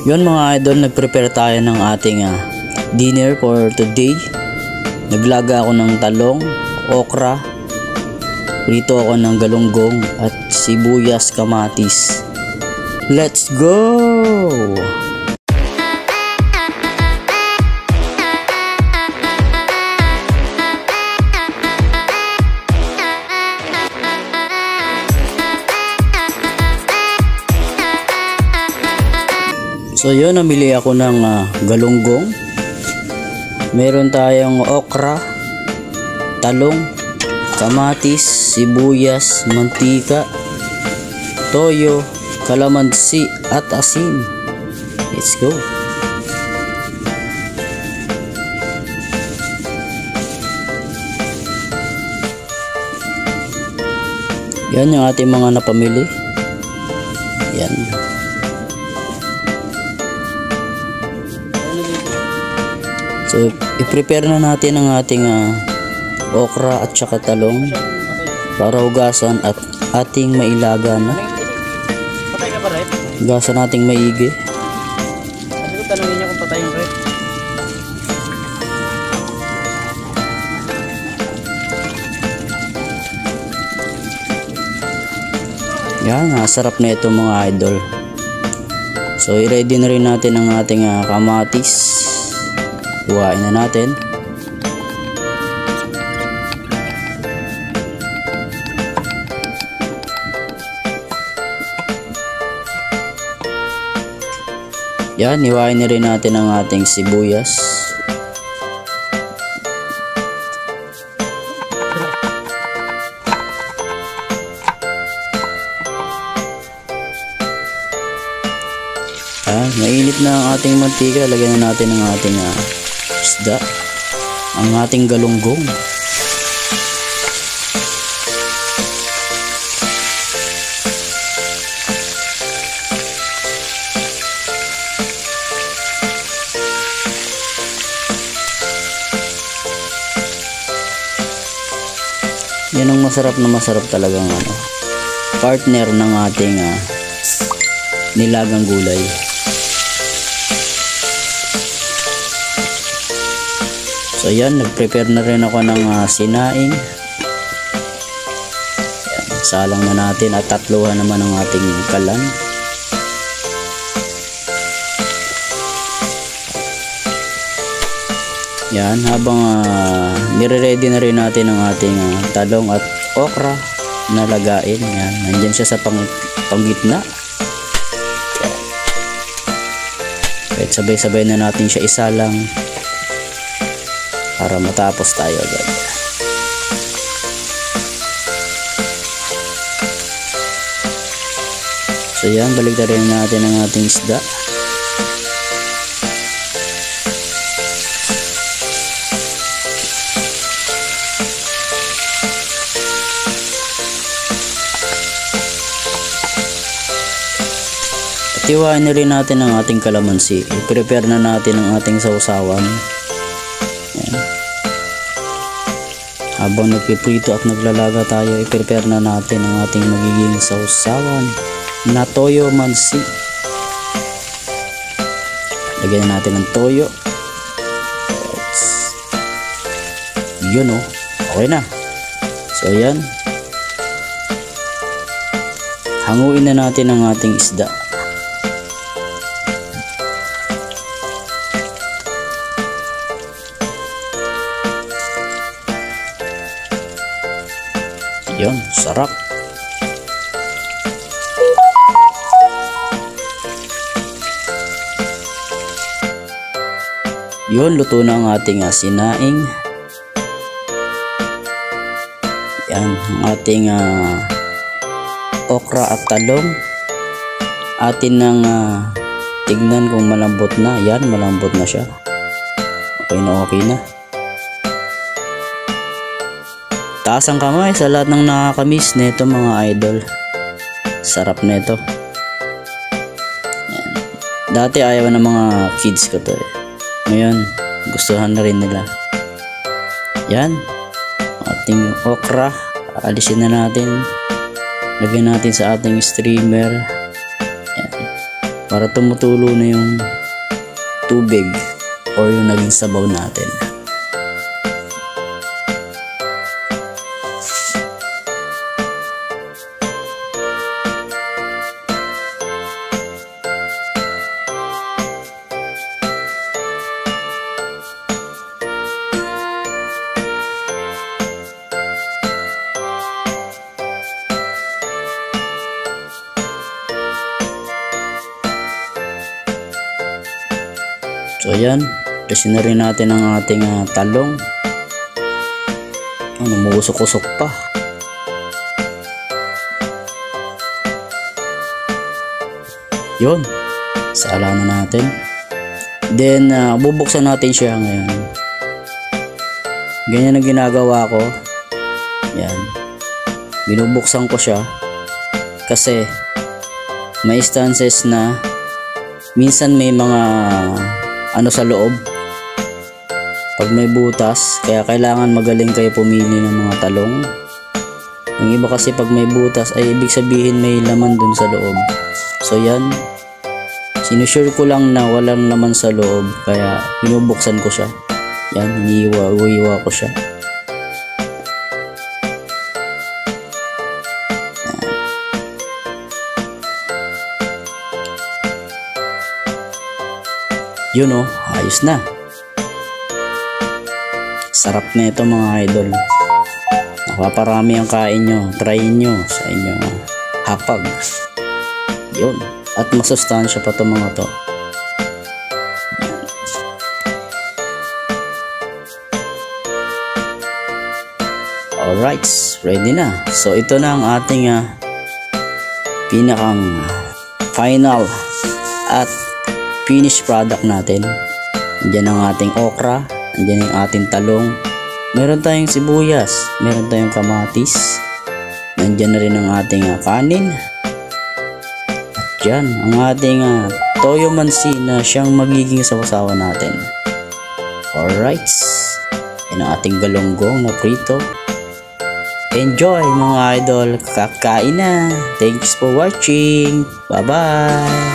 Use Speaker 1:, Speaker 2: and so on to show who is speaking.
Speaker 1: Yun mga idol, nag-prepare tayo ng ating dinner for today. Naglaga ako ng talong, okra, prito ako ng galunggong at sibuyas, kamatis. Let's go! So yun, namili ako ng galunggong. Meron tayong okra, talong, kamatis, sibuyas, mantika, toyo, kalamansi at asin. Let's go. Yan yung ating mga napamili. Yan. So, i-prepare na natin ang ating okra at saka talong para hugasan at ating mailaga na. Hugasan nating maigi.
Speaker 2: Kasi ko tanongin niya kung patay yung rep.
Speaker 1: Yan, sarap na ito mga idol. So, i-ready na rin natin ang ating kamatis. Huwain na natin. Yan, hiwain na rin natin ang ating sibuyas. Mainit na ang ating mantika. Lagyan na natin ang ating isda, ang ating galunggong. Yan ang masarap na masarap talagang partner ng ating nilagang gulay. So yan, nag-prepare na rin ako ng sinaing. Yan, salang na natin at tatluhan naman ang ating kalan. Yan, habang nire-ready na rin natin ang ating talong at okra na lagain. Yan, nandyan siya sa panggitna. Kahit sabay-sabay na natin siya isalang para matapos tayo agad. So yan, balik na rin natin ang ating isda. At iwain na rin natin ang ating kalamansi. I-prepare na natin ang ating sausawan. Yan. Habang nagpiprito at naglalaga tayo, i-prepare na natin ang ating magiging sausawan na toyo mansi. Lagyan na natin ng toyo. Yun okay na. So yan, hanguin na natin ang ating isda. Yun, sarap. Yun, luto na ang ating sinaing. Yan, ang ating okra at talong. Atin nang tignan kung malambot na. Yan, malambot na siya. Okay na, okay na. Taas ang kamay sa lahat ng nakakamiss nito mga idol. Sarap nito. Yan. Dati ayaw ng mga kids ko to Ngayon, gustuhan na rin nila. Yan. Ating okra. Alisin na natin. Lagyan natin sa ating streamer. Yan. para tumutulo na yung tubig or yung naging sabaw natin. So ayan, kasi na rin natin ang ating talong. Umuusok-usok pa. Yun, sala na natin. Then bubuksan natin siya ngayon. Ganyan ang ginagawa ko. Yan, binubuksan ko siya kasi may instances na minsan may mga sa loob pag may butas, kaya kailangan magaling kayo pumili ng mga talong. Yung iba kasi pag may butas ay ibig sabihin may laman dun sa loob. So yan, sinusure ko lang na walang laman sa loob, kaya binubuksan ko siya. Yan, hinihiwa ko siya. Yun ayos na. Sarap na ito mga idol. Napaparami ang kain nyo. Try nyo sa inyong hapag. Yun. At masustansya pa ito mga to. Alright, ready na. So ito na ang ating pinakang final at finished product natin. Andiyan ang ating okra, andiyan yung ating talong, meron tayong sibuyas, meron tayong kamatis, nandiyan na rin ang ating kanin, at dyan ang ating toyo mansi na siyang magiging sawasawa natin. Alright, yan ang ating galonggong na prito. Enjoy mga idol, kakain na. Thanks for watching. Bye bye.